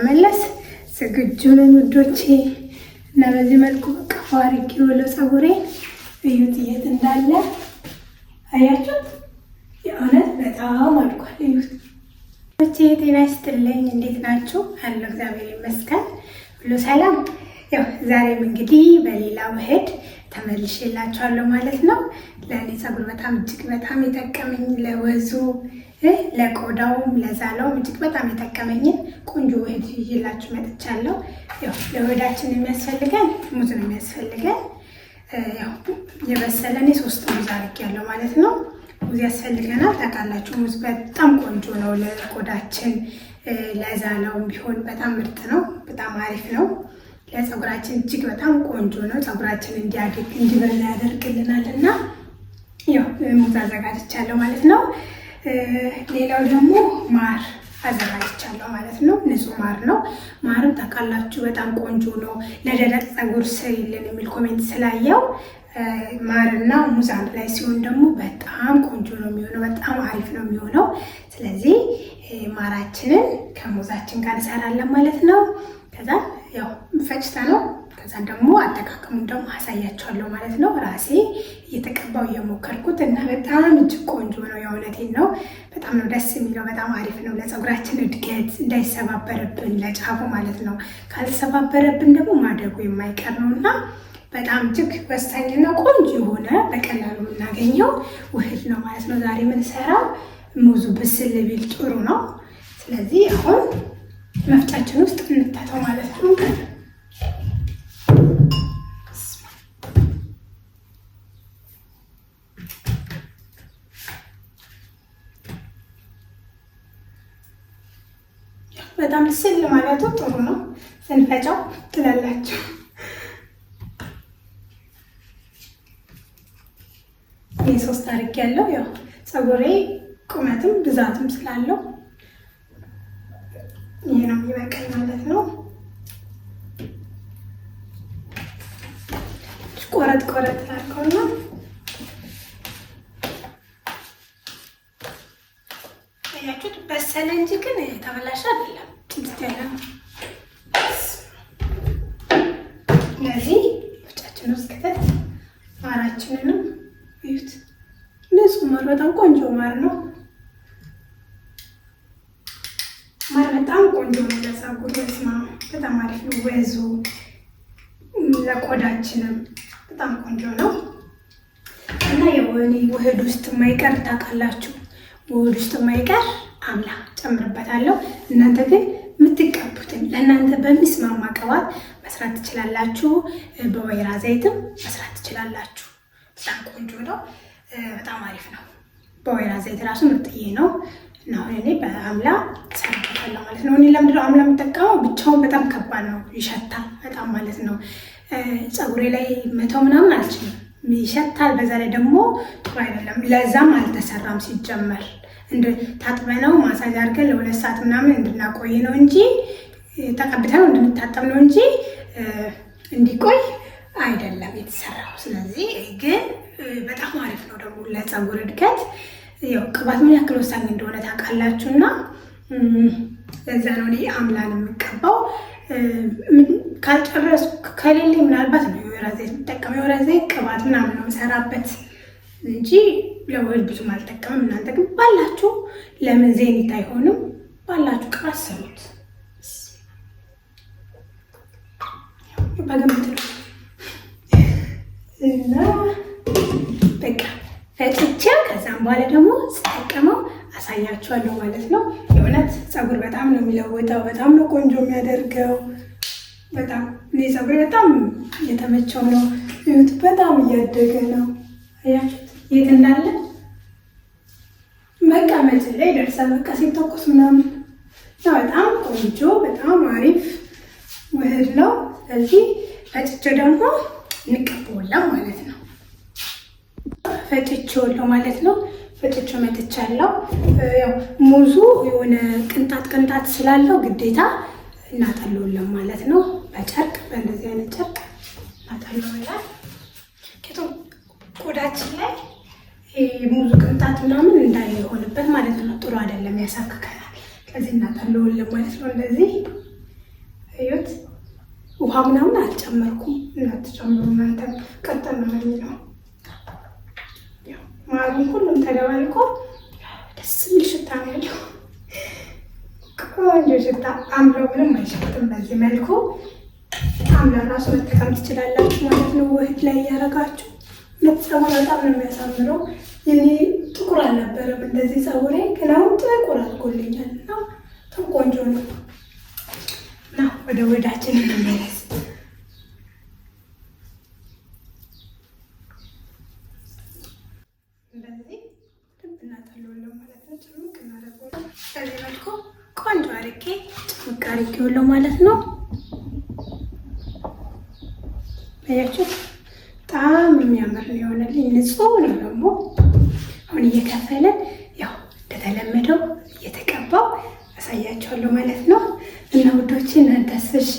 መለስ ዝግጁ ነኝ ውዶቼ። እና በዚህ መልኩ ቀፋሪክ ይወለ ፀጉሬን እዩት የት እንዳለ አያችሁት? የእውነት በጣም አድጓል። እዩት ውዶቼ። ጤና ይስጥልኝ፣ እንዴት ናችሁ? አለሁ እግዚአብሔር ይመስገን፣ ሁሉ ሰላም። ያው ዛሬም እንግዲህ በሌላ ውህድ ተመልሼላችኋለሁ ማለት ነው። ለእኔ ፀጉር በጣም እጅግ በጣም የጠቀመኝ ለወዙ ለቆዳውም ለዛላውም እጅግ በጣም የጠቀመኝን ቆንጆ ውህድ ይዤላችሁ መጥቻለሁ። ያው ለውህዳችን የሚያስፈልገን ሙዝ ነው የሚያስፈልገን። ያው የበሰለ እኔ 3 ሙዝ አድርጌያለሁ ማለት ነው። ሙዝ ያስፈልገናል። ታውቃላችሁ ሙዝ በጣም ቆንጆ ነው ለቆዳችን፣ ለዛላውም ቢሆን በጣም ምርጥ ነው፣ በጣም አሪፍ ነው። ለፀጉራችን እጅግ በጣም ቆንጆ ነው። ፀጉራችን እንዲያድግ እንዲበላ ያደርግልናል እና ያው ሙዝ አዘጋጅቻለሁ ማለት ነው። ሌላው ደግሞ ማር አዘጋጅቻለሁ ማለት ነው። ንጹህ ማር ነው። ማርም ታውቃላችሁ በጣም ቆንጆ ነው። ለደረቅ ፀጉር ስሪልን የሚል ኮሜንት ስላየው ማርና ሙዝ አንድ ላይ ሲሆን ደግሞ በጣም ቆንጆ ነው የሚሆነው፣ በጣም አሪፍ ነው የሚሆነው። ስለዚህ ማራችንን ከሙዛችን ጋር እንሰራለን ማለት ነው። ከዛ ያው ፈጭታ ነው። ከዛ ደግሞ አጠቃቀሙን ደግሞ አሳያችኋለሁ ማለት ነው። ራሴ እየተቀባው እየሞከርኩት እና በጣም እጅግ ቆንጆ ነው። የእውነቴን ነው። በጣም ነው ደስ የሚለው። በጣም አሪፍ ነው ለፀጉራችን እድገት እንዳይሰባበረብን ለጫፉ ማለት ነው። ካልተሰባበረብን ደግሞ ማደጉ የማይቀር ነው እና በጣም እጅግ ወሳኝና ቆንጆ የሆነ በቀላሉ የምናገኘው ውህድ ነው ማለት ነው። ዛሬ የምንሰራው ሙዙ ብስል ቢል ጥሩ ነው። ስለዚህ አሁን መፍጫችን ውስጥ እንታተው ማለት ነው። በጣም ስል ማለቱ ጥሩ ነው። ስንፈጫው ትላላችሁ። ይሄ 3 አድርጌያለሁ። ያው ፀጉሬ ቁመትም ብዛትም ስላለው ይሄ ነው የሚበቃኝ ማለት ነው። ቆረጥ ቆረጥ አድርገውና ያያችሁት በሰለ እንጂ ግን ተበላሸ አይደለም። ትንሽ ያለ ነው። ለዚህ ብቻችን ውስጥ ከተት ማራችንንም እዩት። ንጹህ ማር በጣም ቆንጆ ማር ነው። ማር በጣም ቆንጆ ነው ለፀጉር በጣም አሪፍ ነው። ወዙ ለቆዳችንም በጣም ቆንጆ ነው እና የወኒ ውህድ ውስጥ የማይቀር ታውቃላችሁ፣ ውህድ ውስጥ የማይቀር አምላ ጨምርበታለሁ። እናንተ ግን የምትቀቡትን ለእናንተ በሚስማማ ቅባት መስራት ትችላላችሁ። በወይራ ዘይትም መስራት ትችላላችሁ። በጣም ቆንጆ ነው። በጣም አሪፍ ነው። በወይራ ዘይት ራሱ ምርጥዬ ነው እና አሁን እኔ በአምላ ሰራበታለሁ ማለት ነው። እኔ ለምንድነው አምላ የምጠቀመው? ብቻውን በጣም ከባድ ነው፣ ይሸታል በጣም ማለት ነው። ፀጉሬ ላይ መተው ምናምን አልችልም፣ ይሸታል። በዛ ላይ ደግሞ ጥሩ አይደለም። ለዛም አልተሰራም ሲጀመር። ታጥበነው ማሳጅ አድርገን ለ2 ሰዓት ምናምን እንድናቆይ ነው እንጂ ተቀብተነው እንድንታጠብ ነው እንጂ እንዲቆይ አይደለም የተሰራው። ስለዚህ ግን በጣም አሪፍ ነው ደግሞ ለፀጉር እድገት። ያው ቅባት ምን ያክል ወሳኝ እንደሆነ ታውቃላችሁና ለዛ ነው እኔ አምላን የምቀባው። ካልጨረስኩ ከሌለኝ ምናልባት ነው የወይራ ዘይት የምጠቀመው። የወይራ ዘይት ቅባት ምናምን ነው የምሰራበት እንጂ ለውህድ ብዙም አልጠቀምም። እናንተ ግን ባላችሁ ለምን ዜኒት አይሆንም? ባላችሁ ቅባት ሰሩት። በግምት ነው እና በቃ ፈጭቼው ከዛም በኋላ ደግሞ ስጠቀመው አሳያችኋለሁ ማለት ነው። የእውነት ፀጉር በጣም ነው የሚለውጠው፣ በጣም ነው ቆንጆ የሚያደርገው። በጣም እኔ ፀጉሬ በጣም እየተመቸው ነው። እዩት፣ በጣም እያደገ ነው። አያችሁት የት እንዳለ? መቀመጥ ላይ ደርሳል። በቃ ሲተኮስ ምናምን በጣም ቆንጆ በጣም አሪፍ ውህድ ነው። ስለዚህ ፈጭቼው ደግሞ እንቀባዋለን ማለት ነው። ፈጭቼዋለሁ ማለት ነው። ፈጭቼው መጥቻለሁ። ያው ሙዙ የሆነ ቅንጣት ቅንጣት ስላለው ግዴታ እናጠለዋለን ማለት ነው። በጨርቅ በእንደዚህ አይነት ጨርቅ እናጠለዋለን። ቆዳችን ላይ ሙዙ ቅንጣት ምናምን እንዳይሆንበት ማለት ነው። ጥሩ አይደለም፣ ያሳክከናል። ከዚህ እናጠለዋለን ማለት ነው። እንደዚህ ውሃ ምናምን አልጨመርኩም። እናትጨምሩ እናንተ ቀጠል ነው የሚለው ማሩን ሁሉም ተደባልቆ ደስ የሚል ሽታ ነው ያለው። ቆንጆ ሽታ አምለው ምንም አይሸትም። በዚህ መልኩ አምላ ራሱ መጠቀም ትችላላችሁ ማለት ነው። ውህድ ላይ እያደረጋችሁ ፀጉር በጣም ነው የሚያሳምረው። የኔ ጥቁር አልነበረም እንደዚህ ፀጉሬ፣ ግን አሁን ጥቁር አድርጎልኛል እና በጣም ቆንጆ ነው። እና ወደ ውህዳችን እንመለስ። እንደዚህ ልብ እናጠለዋለን ማለት ነው። ጭምቅ እናደርገዋለን። በዚህ መልኩ ቆንጆ አድርጌ ጭምቅ አድርጌዋለሁ ማለት ነው። አያችሁ በጣም የሚያምር ነው የሆነልኝ። ንጹህ ነው ደግሞ አሁን እየከፈለን ያው እንደተለመደው እየተቀባው አሳያችኋለሁ ማለት ነው። እና ውዶች እናንተስ እሺ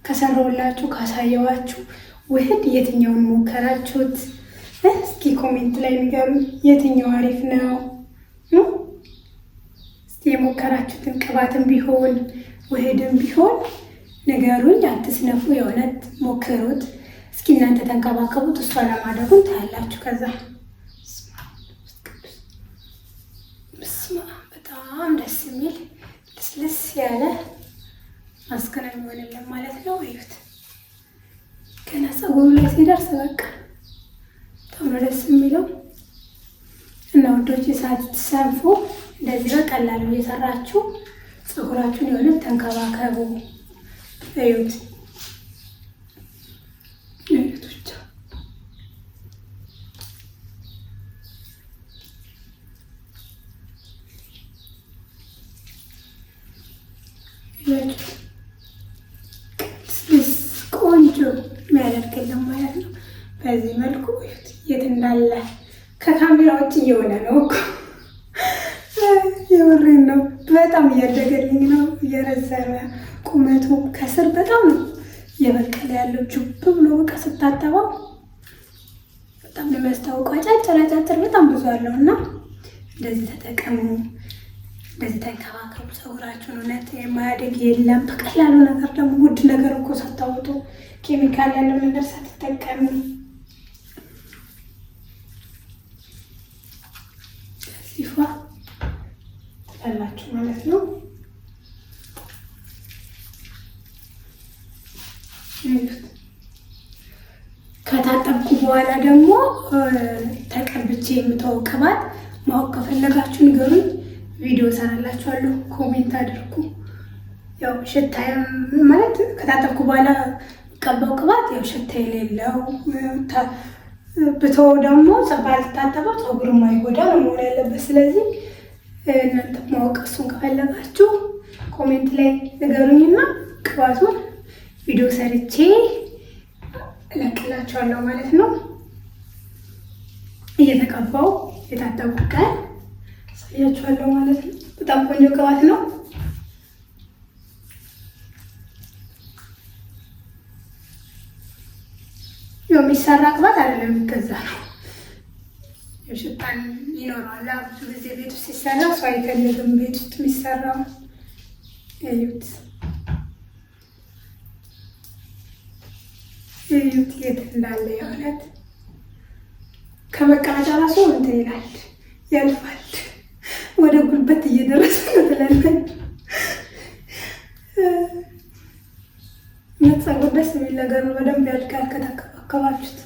ከሰራሁላችሁ ካሳየዋችሁ ውህድ የትኛውን ሞከራችሁት? እስኪ ኮሜንት ላይ ንገሩኝ። የትኛው አሪፍ ነው? እስኪ የሞከራችሁትን ቅባትም ቢሆን ውህድም ቢሆን ንገሩኝ። አትስነፉ፣ የእውነት ሞክሩት። እስኪ እናንተ ተንከባከቡት። እሷ ለማድረጉን ታያላችሁ። ከዛ በጣም ደስ የሚል ልስልስ ያለ ማስክ ነው የሚሆንልን ማለት ነው። እዩት፣ ገና ፀጉሩ ላይ ሲደርስ በቃ በጣም ነው ደስ የሚለው። እና ውዶች ሳትሰንፉ እንደዚህ በቀላሉ እየሰራችሁ ፀጉራችሁን የሆነ ተንከባከቡ። እዩት ቆንጆ የሚያደርግልን ማለት ነው። በዚህ መልኩ የት እንዳለ ከካሜራ ውጭ እየሆነ ነው እኮ የወሬን ነው። በጣም እያደገልኝ ነው፣ እየረዘመ ቁመቱ ከስር በጣም ነው እየበቀለ ያለው። ጁብ ብሎ በቃ ስታጠበው በጣም ነው የሚያስታውቀው። አጫጭር በጣም ብዙ አለው እና እንደዚህ ተጠቀሙ። እንደዚህ ተንከባከቡ ፀጉራችሁን። እውነት የማያደግ የለም። በቀላሉ ነገር ደግሞ ውድ ነገር እኮ ሳታወጡ ኬሚካል ያለው ነገር ሳትጠቀሙ ሲፋ ላላችሁ ማለት ነው። ከታጠብኩ በኋላ ደግሞ ተቀብቼ የምተወው ቅባት ማወቅ ከፈለጋችሁ ንገሩኝ። ቪዲዮ ሰራላችኋለሁ። ኮሜንት አድርጉ። ያው ሽታ ማለት ከታጠብኩ በኋላ ቀባው ቅባት ያው ሽታ የሌለው ብተው ደግሞ ባልታጠበው ፀጉር የማይጎዳ ነው መሆን ያለበት። ስለዚህ እናንተ ማወቅ እሱን ከፈለጋችሁ ኮሜንት ላይ ንገሩኝና ቅባቱን ቪዲዮ ሰርቼ እለቅላችኋለሁ ማለት ነው። እየተቀባው የታጠብኩ ቀን ያያችኋለሁ ማለት ነው። በጣም ቆንጆ ቅባት ነው። ያው የሚሰራ ቅባት አይደለም፣ የሚገዛ ነው። ሽታን ይኖረዋል። ብዙ ጊዜ ቤት ውስጥ ሲሰራ ሰው አይፈልግም። ቤት ውስጥ የሚሰራው እዩት፣ እዩት የት እንዳለ የእውነት ከመቀመጫ ራሱ እንትን ይላል፣ ያልፋል። ወደ ጉልበት እየደረሰ ነው ትላለች። ፀጉር ደስ የሚል ነገር ነው። በደንብ ያድጋል ከተንከባከባችሁት።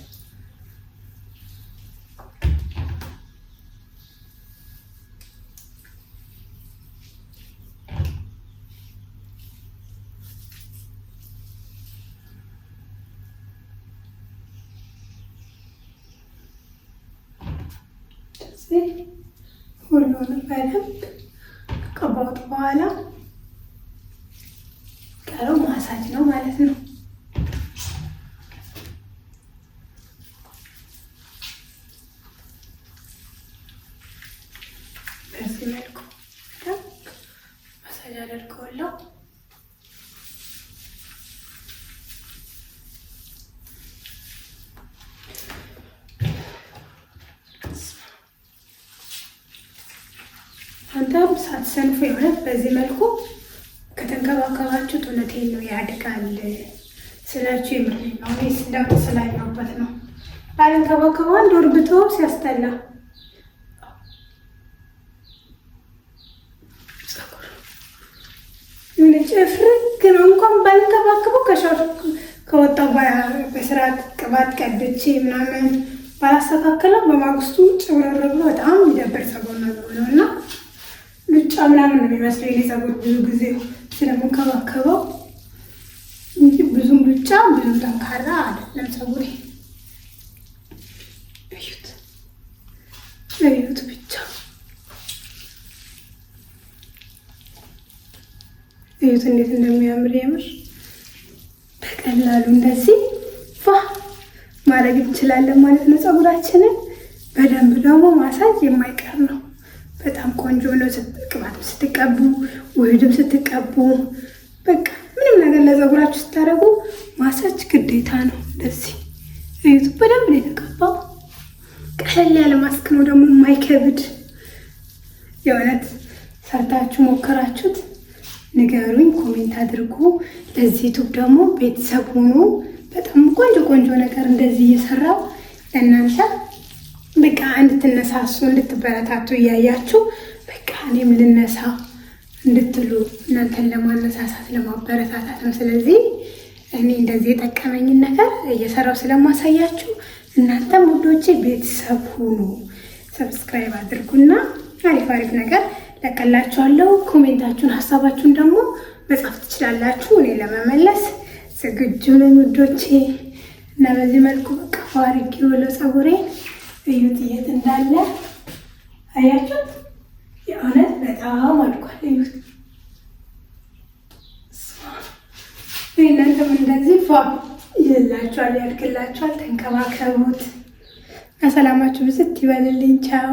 ሁሉንም በደንብ ከቀባሁት በኋላ ቀረው ማሳጅ ነው ማለት ነው። በዚህ መልኩ በደንብ ማሳጅ አደርገዋለሁ። አንተም ሳትሰንፉ የሆነ በዚህ መልኩ ከተንከባከባችሁት እውነቴን ነው ያድጋል። ስላችሁ የምሬ ነው። እኔስ ለውጥ ስላየሁበት ነው። ባልንከባከበው አንድ ወር ብተወው ሲያስጠላ ጭፍርግ ነው። እንኳን ባልንከባከበው ከወጣሁ በስርዓት ቅባት ቀብቼ ምናምን ባላስተካከለው በማግስቱ ጭብረር ብሎ በጣም የሚደብር ፀጉር ነው የሚሆነው እና ሉጫ ምናምን ነው የሚመስለው የኔ ፀጉር ብዙ ጊዜ ስለምንከባከበው እንጂ ብዙም ሉጫ ብዙም ጠንካራ አይደለም ፀጉሬ። እዩት እዩት ብቻ እዩት እንዴት እንደሚያምር የምር። በቀላሉ እንደዚህ ፋ ማድረግ እንችላለን ማለት ነው። ፀጉራችንን በደንብ ደግሞ ማሳጅ የማይቀር ነው። በጣም ቆንጆ ነው። ቅባት ስትቀቡ ውህድም ስትቀቡ በቃ ምንም ነገር ለፀጉራችሁ ስታደርጉ ማሳጅ ግዴታ ነው። እንደዚህ እዩት በደንብ ነው የተቀባው። ቀለል ያለ ማስክ ነው ደግሞ የማይከብድ። የእውነት ሰርታችሁ ሞከራችሁት ንገሩኝ፣ ኮሜንት አድርጉ። ለዚህ ዩቱብ ደግሞ ቤተሰብ ሆኑ። በጣም ቆንጆ ቆንጆ ነገር እንደዚህ እየሰራው ለእናንተ በቃ እንድትነሳሱ እንድትበረታቱ እያያችሁ በቃ እኔም ልነሳ እንድትሉ እናንተን ለማነሳሳት ለማበረታታት ነው። ስለዚህ እኔ እንደዚህ የጠቀመኝን ነገር እየሰራው ስለማሳያችሁ እናንተም ውዶቼ ቤተሰብ ሁኑ። ሰብስክራይብ አድርጉና አሪፍ አሪፍ ነገር ለቀላችኋለሁ። ኮሜንታችሁን ሀሳባችሁን ደግሞ መጻፍ ትችላላችሁ። እኔ ለመመለስ ዝግጁ ነኝ ውዶቼ እና በዚህ መልኩ በቃ ፋሪክ ወለ ፀጉሬን እዩት የት እንዳለ አያችሁት? የእውነት በጣም አድጓል። እዩት። እናንተም እንደዚህ ፋ ይላችኋል፣ ያድግላችኋል። ተንከባከቡት። ሰላማችሁ ብዝት ይበልልኝ። ቻው